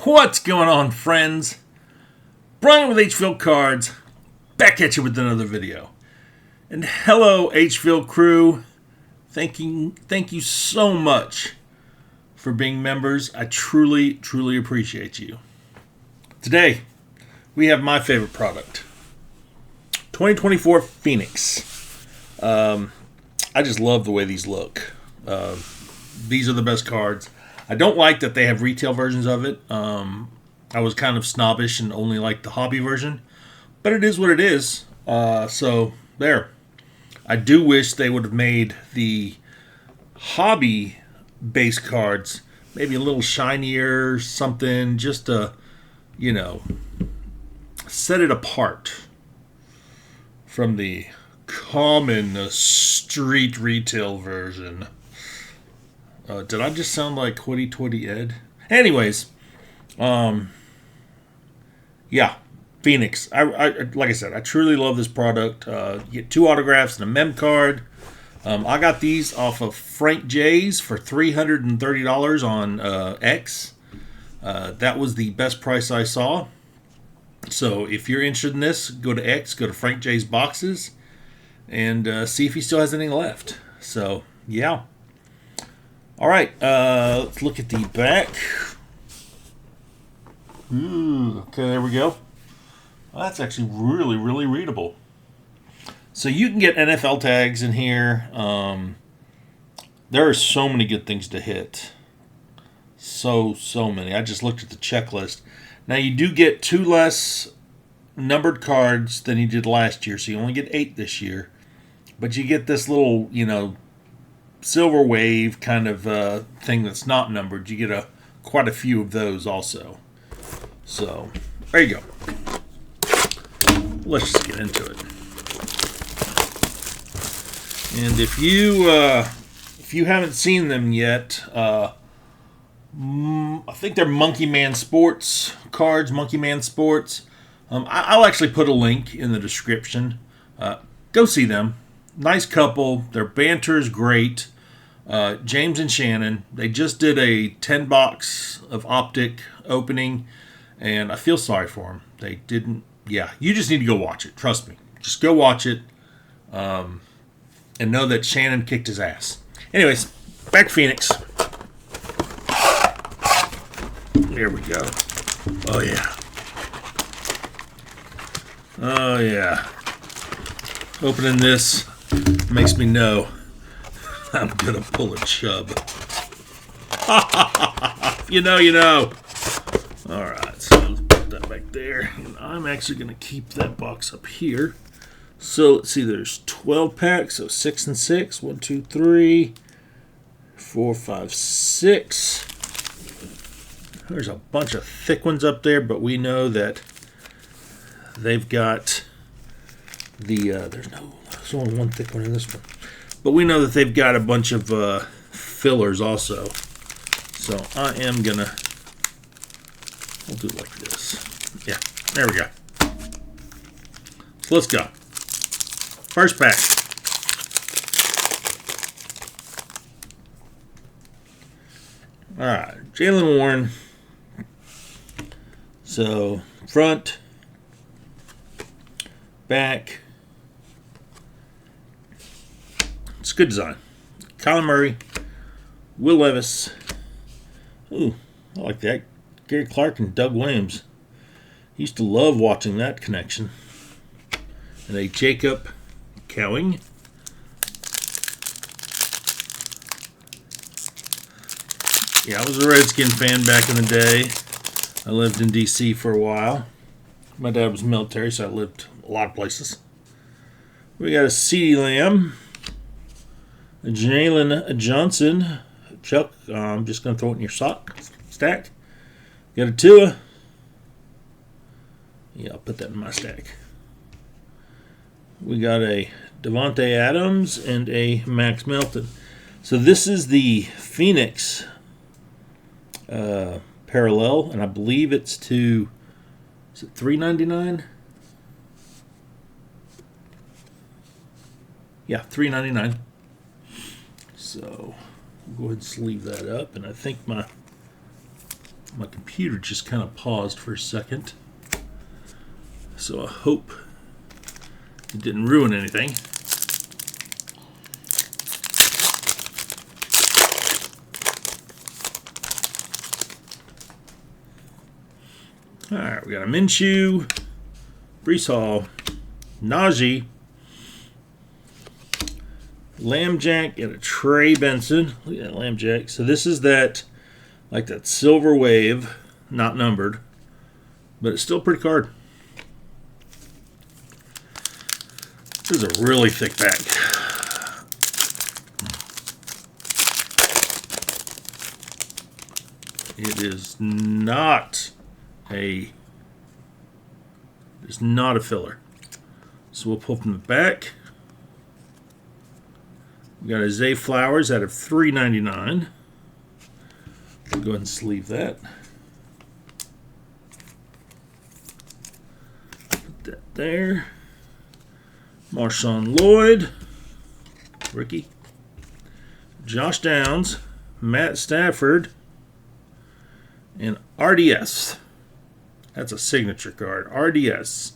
What's going on, friends? Brian with HvilleCards, back at you with another video. And hello, Hville crew. Thank you so much for being members. I truly appreciate you. Today, we have my favorite product, 2024 Phoenix. I just love the way these look. These are the best cards. I don't like that they have retail versions of it. I was kind of snobbish and only liked the hobby version, but it is what it is. So there. I do wish they would have made the hobby base cards maybe a little shinier, something, just to, set it apart from the common street retail version. Did I just sound like Hoity Toity Ed? Anyways, yeah, Phoenix. I like I said, I truly love this product. You get 2 autographs and a mem card. I got these off of Frank J's for $330 on X. That was the best price I saw. So if you're interested in this, go to X, go to Frank J's boxes, and see if he still has anything left. So yeah. All right, let's look at the back. Ooh, okay, there we go. Well, that's actually really readable. So you can get NFL tags in here. There are so many good things to hit. So many. I just looked at the checklist. Now you do get 2 less numbered cards than you did last year, so you only get 8 this year. But you get this little, silver wave kind of thing that's not numbered. You get quite a few of those also. So there you go. Let's just get into it. And if you haven't seen them yet, I think they're Monkey Man Sports cards. Monkey Man Sports. I'll actually put a link in the description. Go see them. Nice couple. Their banter is great. James and Shannon, they just did a 10-box of Optic opening, and I feel sorry for them. They didn't. Yeah, you just need to go watch it. Trust me. Just go watch it, and know that Shannon kicked his ass. Anyways, back to Phoenix. There we go. Oh yeah. Oh yeah. Opening this makes me know I'm gonna pull a chub. You know. Alright, so let's put that back there. And I'm actually gonna keep that box up here. So let's see, there's 12 packs, so 6 and 6. 1, 2, 3, 4, 5, 6. There's a bunch of thick ones up there, but we know that they've got the there's only one thick one in this one. But we know that they've got a bunch of fillers also. So I am gonna, we'll do it like this. Yeah, there we go. So let's go. First pack. Alright, Jalen Warren. So front, back. It's good design. Kyler Murray, Will Levis. Ooh, I like that. Gary Clark and Doug Williams. Used to love watching that connection. And a Jacob Cowing. Yeah, I was a Redskin fan back in the day. I lived in D.C. for a while. My dad was military, so I lived a lot of places. We got a CeeDee Lamb. A Jalen Johnson. Chuck, I'm just going to throw it in your stack. Got a Tua. Yeah, I'll put that in my stack. We got a Devontae Adams and a Max Melton. So this is the Phoenix parallel, and I believe it's to, is it $3.99? Yeah, $3.99. So we'll go ahead and sleeve that up, and I think my My computer just kind of paused for a second, so I hope it didn't ruin anything. All right, we got a Minshew, Brees Hall, Najee, Lambjack, and a Trey Benson. Look at that Lambjack. So this is that, like that silver wave, not numbered, but it's still a pretty card. This is a really thick back. It is not a filler. So we'll pull from the back. We got a Zay Flowers out of $3.99. We'll go ahead and sleeve that. Put that there. Marshawn Lloyd, rookie. Josh Downs, Matt Stafford, and RDS. That's a signature card. RDS.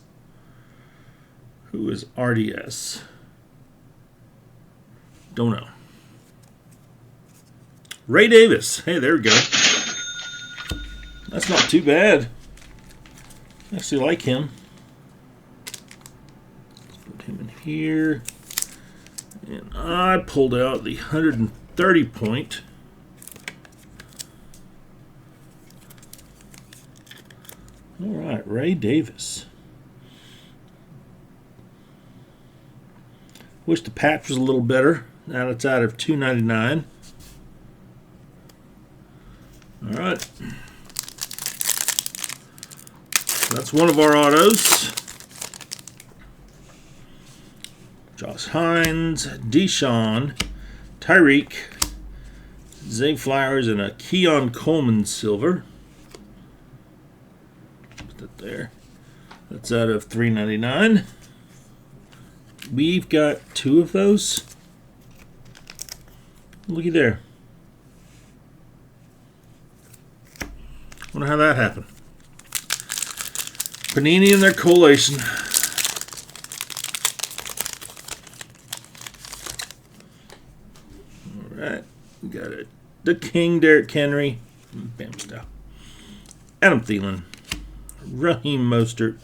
Who is RDS? Don't know. Ray Davis. Hey, there we go. That's not too bad. I actually like him. Let's put him in here. And I pulled out the 130 point. All right, Ray Davis. Wish the patch was a little better. Now it's out of $2.99. All right. That's one of our autos. Josh Hines, Deshaun, Tyreek, Zay Flowers, and a Keon Coleman silver. Put that there. That's out of $3.99. We've got two of those. Looky there. Wonder how that happened. Panini and their collation. Alright. We got it. The King, Derrick Henry. Bam style. Adam Thielen. Raheem Mostert.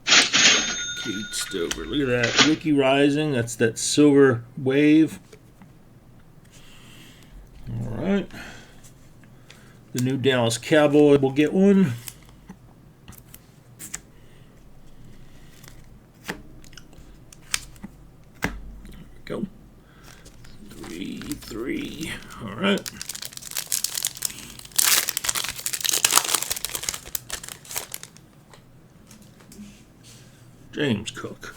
Kate Stover. Look at that. Ricky Rising. That's that silver wave. Alright. The new Dallas Cowboy will get one. There we go. 3. Alright. James Cook.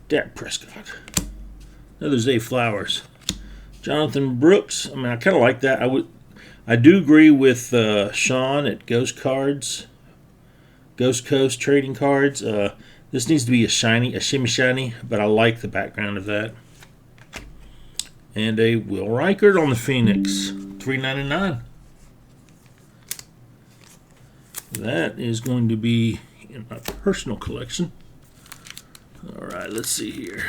Dak Prescott. Another Zay Flowers. Jonathan Brooks. I mean, I kind of like that. I do agree with Sean at Ghost Coast Trading Cards. This needs to be a shimmy shiny, but I like the background of that. And a Will Reichert on the Phoenix, $3.99. That is going to be in my personal collection. All right, let's see here.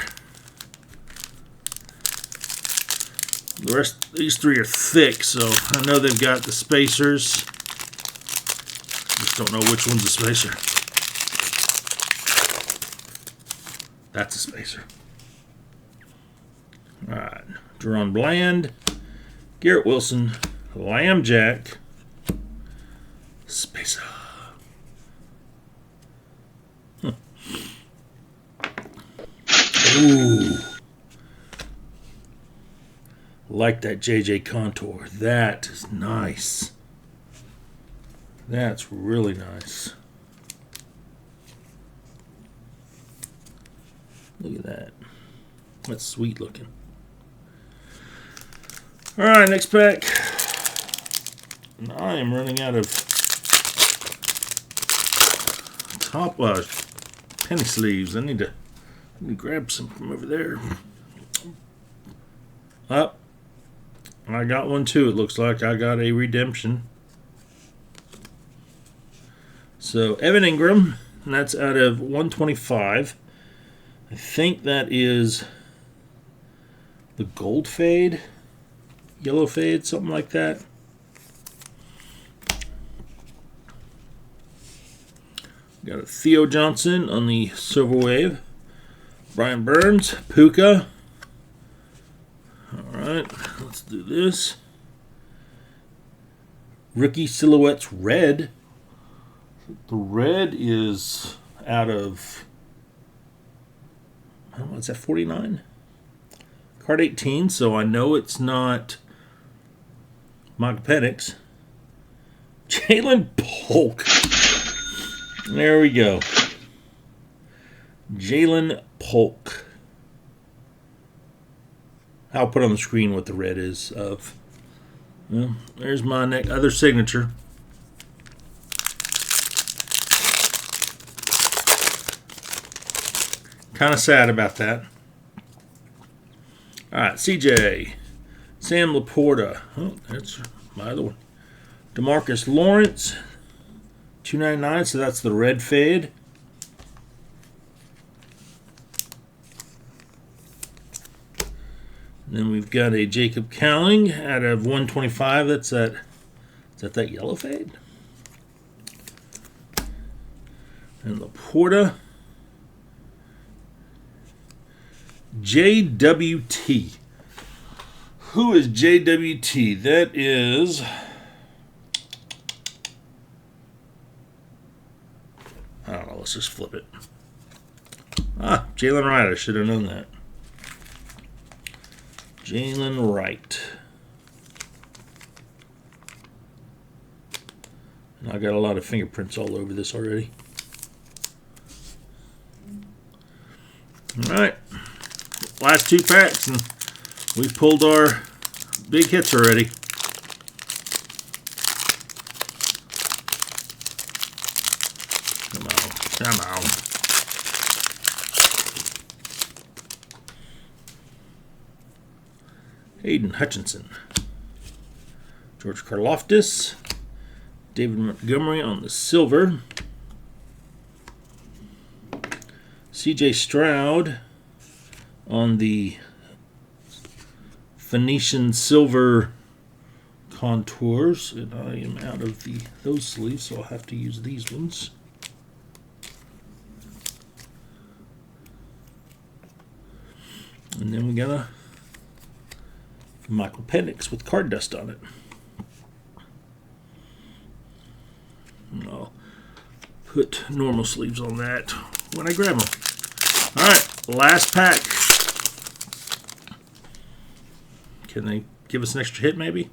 The rest, these three are thick, so I know they've got the spacers. Just don't know which one's a spacer. That's a spacer. All right, Jerron Bland, Garrett Wilson, Lambjack, spacer. Ooh. Like that JJ contour. That is nice. That's really nice. Look at that. That's sweet looking. Alright, next pack. And I am running out of top penny sleeves. I need to grab some from over there. Up. I got one too. It looks like I got a redemption. So Evan Ingram, and that's out of 125. I think that is the gold fade, yellow fade, something like that. Got a Theo Johnson on the Silver Wave. Brian Burns, Puka. Alright, let's do this. Rookie Silhouettes Red. The red is out of, what's that, 49? Card 18, so I know it's not Mike Penix. Jalen Polk. There we go. Jalen Polk. I'll put on the screen what the red is of. Well, there's my other signature. Kind of sad about that. All right, CJ. Sam Laporta. Oh, that's my other one. DeMarcus Lawrence. 299, so that's the red fade. And then we've got a Jacob Cowling out of 125. That's that. Is that yellow fade? And Laporta. JWT. Who is JWT? That is... I don't know. Let's just flip it. Ah, Jalen Wright. I should have known that. Jalen Wright. And I got a lot of fingerprints all over this already. All right. Last two packs, and we've pulled our big hits already. Come on. Hayden Hutchinson. George Karlaftis. David Montgomery on the silver. CJ Stroud on the Phoenician silver contours. And I am out of those sleeves, so I'll have to use these ones. And then we got a Michael Penix with card dust on it. And I'll put normal sleeves on that when I grab them. All right, last pack. Can they give us an extra hit maybe?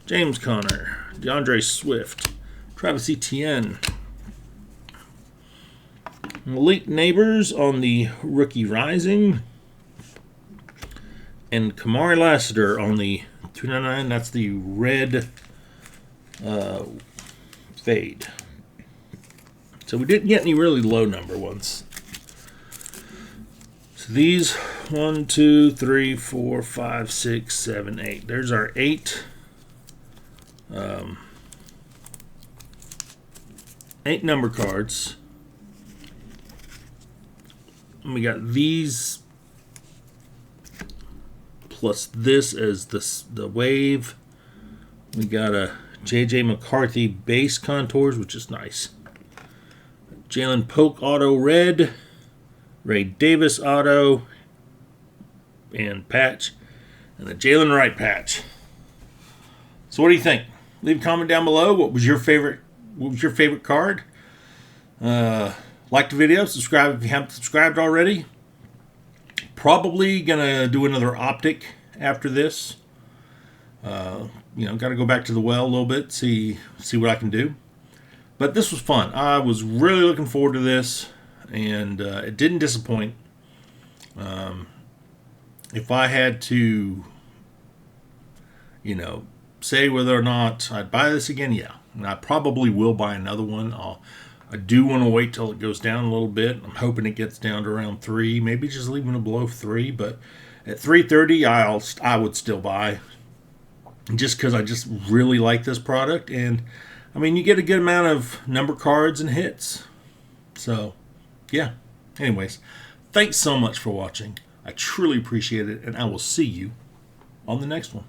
James Conner, DeAndre Swift, Travis Etienne. Malik Neighbors on the Rookie Rising. And Kamari Lassiter on the 299. That's the red fade. So we didn't get any really low number ones. So these 1, 2, 3, 4, 5, 6, 7, 8. There's our 8. 8 number cards. And we got these plus this as the wave. We got a J.J. McCarthy base contours, which is nice. Jalen Polk auto red. Ray Davis auto. And patch. And the Jalen Wright patch. So what do you think? Leave a comment down below. What was your favorite card? Like the video. Subscribe if you haven't subscribed already. Probably gonna do another optic after this. Got to go back to the well a little bit, see what I can do. But this was fun. I was really looking forward to this, and it didn't disappoint. If I had to, say whether or not I'd buy this again, yeah, and I probably will buy another one. I do want to wait till it goes down a little bit. I'm hoping it gets down to around 3, maybe just leaving it below 3. But at 330, I would still buy. just because I just really like this product. And I mean, you get a good amount of number cards and hits. So, yeah. Anyways, thanks so much for watching. I truly appreciate it, and I will see you on the next one.